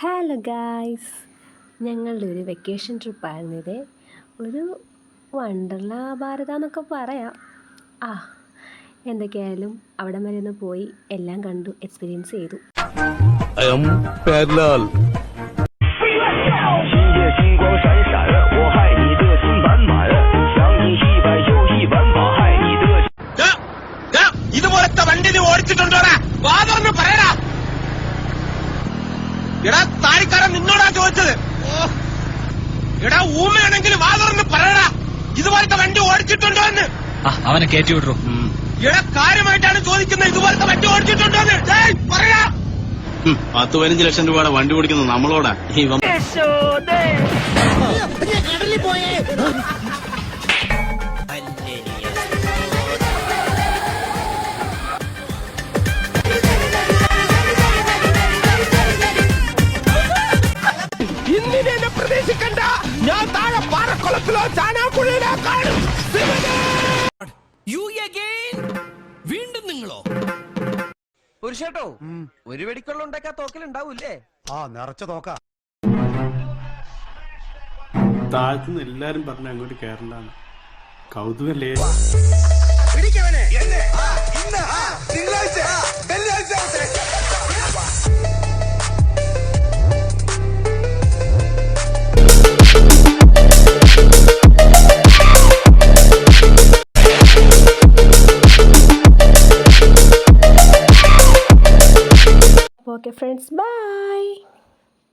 Hello guys, ഞങ്ങളുടെ ഒരു vacation ട്രിപ്പായിരുന്നിത്. ഒരു വണ്ടർല ഭാരത എന്നൊക്കെ പറയാം. എന്തൊക്കെയായാലും അവിടെ വരെ ഒന്ന് പോയി എല്ലാം കണ്ടു എക്സ്പീരിയൻസ് ചെയ്തു. ഇതുപോലത്തെ വണ്ടി നീ ഓടിച്ചിട്ടുണ്ടോടാ? വാദം പറയടാ. എടാ താടിക്കാരൻ നിന്നോടാ ചോദിച്ചത്. എടാ ഊമയാണെങ്കിൽ വാദം പറയടാ. ഇതുപോലത്തെ വണ്ടി ഓടിച്ചിട്ടുണ്ടോ എന്ന്. അവനെ കയറ്റി വിടൂ. എടാ കാര്യമായിട്ടാണ് ചോദിക്കുന്നത്. ഇതുപോലത്തെ വണ്ടി ഓടിച്ചിട്ടുണ്ടോ എന്ന് പറയാ. 10-15 ലക്ഷം രൂപയുടെ വണ്ടി ഓടിക്കുന്നത് നമ്മളോടാ. കടലിൽ പോയേ. ഇന്നിനെ എന്നെ പ്രതീക്ഷിക്കണ്ട. ഞാൻ താഴെ പാറക്കുളത്തിലോ ചാനാക്കുഴിയിലോ കാണും. വീണ്ടും നിങ്ങളോ? പുരുഷേട്ടോ, ഒരു വെടിക്കുള്ള ഉണ്ടാക്കാ തോക്കലുണ്ടാവൂല്ലേ? നിറച്ച തോക്ക. താഴ്ത്തുനിന്ന് എല്ലാരും പറഞ്ഞ അങ്ങോട്ട് കേറണ്ടാണ്. കൗതുകല്ലേ? Okay friends, by.